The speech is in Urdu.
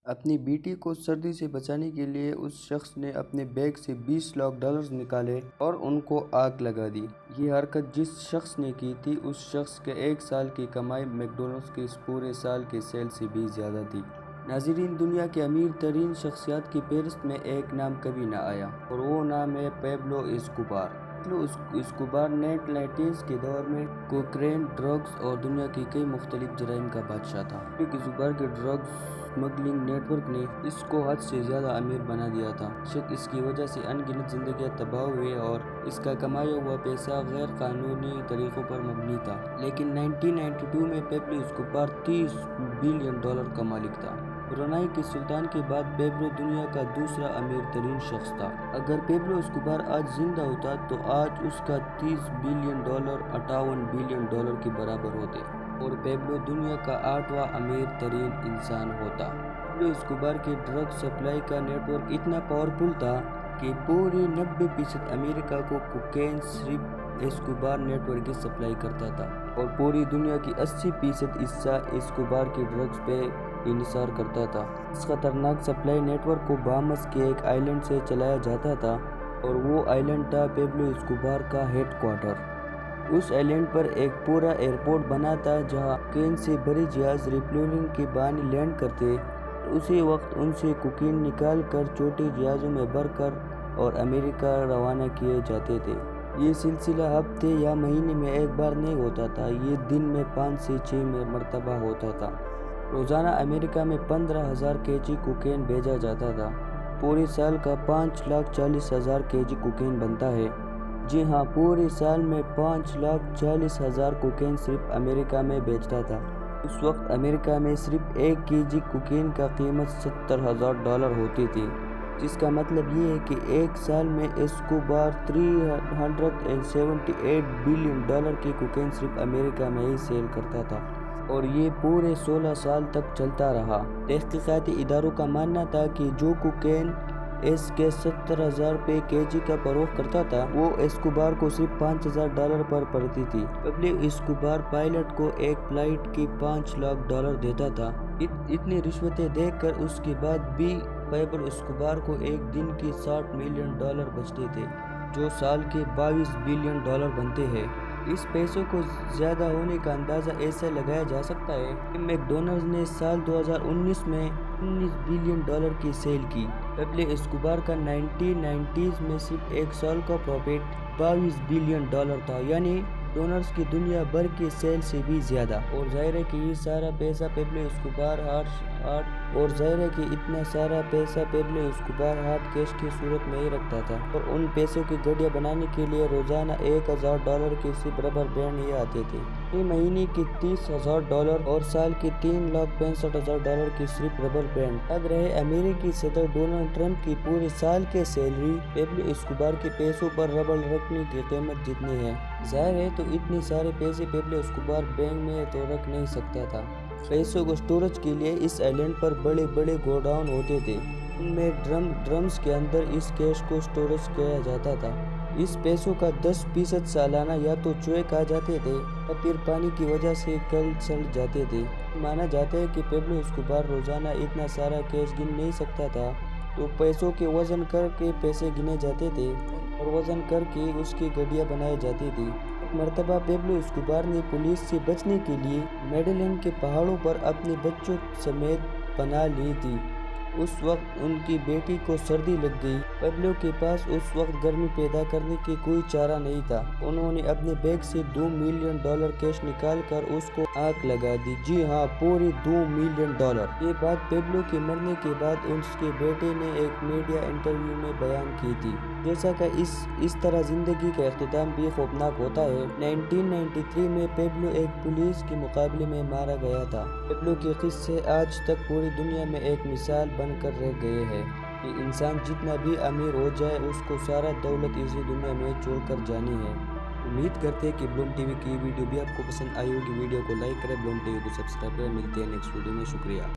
اپنی بیٹی کو سردی سے بچانے کے لیے اس شخص نے اپنے بیگ سے $20 لاکھ نکالے اور ان کو آگ لگا دی۔ یہ حرکت جس شخص نے کی تھی اس شخص کے ایک سال کی کمائی میک ڈونلڈز کے اس پورے سال کے سیل سے بھی زیادہ تھی۔ ناظرین، دنیا کے امیر ترین شخصیات کی فہرست میں ایک نام کبھی نہ آیا اور وہ نام ہے پیبلو اسکوبار۔ پیبلو اسکوبار 1990s کے دور میں کوکین، ڈرگز اور دنیا کی کئی مختلف جرائم کا بادشاہ تھا۔ پیبلو اسکوبار کے ڈرگز اسمگلنگ نیٹ ورک نے اس کو حد سے زیادہ امیر بنا دیا تھا۔ شک اس کی وجہ سے ان گنت زندگیاں تباہ ہوئیں اور اس کا کمایا ہوا پیسہ غیر قانونی طریقوں پر مبنی تھا۔ لیکن 1992 میں پیبلو اسکوبار $30 بلین کا مالک تھا۔ برونائی کے سلطان کے بعد پیبلو دنیا کا دوسرا امیر ترین شخص تھا۔ اگر پیبلو اسکوبار آج زندہ ہوتا تو آج اس کا $30 بلین $58 بلین کے برابر ہوتے اور پیبلو دنیا کا 8واں امیر ترین انسان ہوتا۔ پیبلو اسکوبار کے ڈرگ سپلائی کا نیٹ ورک اتنا پاورفل تھا کہ پورے 90% امریکہ کو کوکین صرف اسکوبار نیٹ ورک کی سپلائی کرتا تھا اور پوری دنیا کی 80% حصہ اسکوبار کے ڈرگز پہ انحصار کرتا تھا۔ اس خطرناک سپلائی نیٹ ورک کو بہامس کے ایک آئی لینڈ سے چلایا جاتا تھا اور وہ آئی لینڈ تھا پیبلو اسکوبار کا ہیڈ کوارٹر۔ اس آئی لینڈ پر ایک پورا ایئرپورٹ بنا تھا جہاں کوکین سے بڑے جہاز ریفیولنگ کے بہانے لینڈ کرتے اور اسی وقت ان سے کوکین نکال کر چھوٹے جہازوں میں بھر کر اور امریکہ روانہ کیے جاتے تھے۔ یہ سلسلہ ہفتے یا مہینے میں ایک بار نہیں ہوتا تھا، یہ دن میں 5 سے 6 مرتبہ ہوتا تھا۔ روزانہ امریکہ میں 15,000 kg کوکین بھیجا جاتا تھا۔ پورے سال کا 5,40,000 kg کوکین بنتا ہے۔ جی ہاں، پورے سال میں 5,40,000 کوکین صرف امریکہ میں بیچتا تھا۔ اس وقت امریکہ میں صرف 1 kg کوکین کا قیمت $70,000 ہوتی تھی، جس کا مطلب یہ ہے کہ ایک سال میں اسکوبار $378 بلین کی کوکین صرف امریکہ میں ہی سیل کرتا تھا اور یہ پورے 16 سال تک چلتا رہا۔ تحقیقاتی اداروں کا ماننا تھا کہ جو کوکین اس کے $70,000 kg کا فروخت کرتا تھا وہ اسکوبار کو صرف $5,000 پر پڑتی تھی۔ پیبلو اسکوبار پائلٹ کو ایک فلائٹ کی $5 لاکھ دیتا تھا۔ اتنی رشوتیں دے کر اس کے بعد بھی پیبلو اسکوبار کو ایک دن کے $60 ملین بچتے تھے، جو سال کے $22 بلین بنتے ہیں۔ اس پیسوں کو زیادہ ہونے کا اندازہ ایسے لگایا جا سکتا ہے کہ میک ڈونلڈز نے سال 2019 میں $19 بلین کی سیل کی۔ پیبلو اسکوبار کا 1990s میں صرف ایک سال کا پروفٹ $22 بلین تھا، یعنی ڈونلڈز کی دنیا بھر کے سیل سے بھی زیادہ۔ اور ظاہر ہے کہ یہ سارا پیسہ پیبلو اسکوبار ہارڈ کیش کی صورت میں ہی رکھتا تھا اور ان پیسوں کی گڈیاں بنانے کے لیے روزانہ $1,000 کے صرف ربر بینڈ ہی آتے تھے، یعنی مہینے کے $30,000 اور سال کے $3,65,000 کی صرف ربر بینڈ۔ یاد رہے، امریکی صدر ڈونلڈ ٹرمپ کی پورے سال کی سیلری پیبلو اسکوبار کے پیسوں پر ربر رکھنے کی قیمت جتنی ہے۔ ظاہر ہے تو اتنے سارے پیسے پیبلو اسکوبار بینک میں تو رکھ نہیں سکتا تھا۔ پیسوں کو سٹوریج کے لیے اس آئی لینڈ پر بڑے بڑے گوڈاؤن ہوتے تھے، ان میں ڈرمز کے اندر اس کیش کو سٹوریج کیا جاتا تھا۔ اس پیسوں کا 10% سالانہ یا تو چوہے کھا جاتے تھے یا پھر پانی کی وجہ سے گل سڑ جاتے تھے۔ مانا جاتا ہے کہ پیبلو اسکوبار روزانہ اتنا سارا کیش گن نہیں سکتا تھا، تو پیسوں کے وزن کر کے پیسے گنے جاتے تھے اور وزن کر کے اس کی گڈیاں بنائی جاتی تھی۔ ایک مرتبہ پیبلو اسکوبار نے پولیس سے بچنے کے لیے میڈلین کے پہاڑوں پر اپنے بچوں سمیت پناہ لی تھی۔ اس وقت ان کی بیٹی کو سردی لگ گئی۔ پیبلو کے پاس اس وقت گرمی پیدا کرنے کی کوئی چارہ نہیں تھا۔ انہوں نے اپنے بیگ سے $2 ملین کیش نکال کر اس کو آگ لگا دی۔ جی ہاں، پورے $2 ملین۔ یہ بات پیبلو کے مرنے کے بعد اس کے بیٹے نے ایک میڈیا انٹرویو میں بیان کی تھی۔ جیسا کہ اس طرح زندگی کا اختتام بھی خوفناک ہوتا ہے۔ 1993 میں پیبلو ایک پولیس کے مقابلے میں مارا گیا تھا۔ پیبلو کے قصے آج تک پوری دنیا میں ایک مثال بن کر رہ گئے ہیں کہ انسان جتنا بھی امیر ہو جائے اس کو سارا دولت اسی دنیا میں چھوڑ کر جانی ہے۔ امید کرتے ہیں کہ بلوم ٹی وی کی ویڈیو بھی آپ کو پسند آئی ہوگی۔ ویڈیو کو لائک کریں، بلوم ٹی وی کو سبسکرائب کریں۔ ملتے ہیں نیکسٹ ویڈیو میں۔ شکریہ۔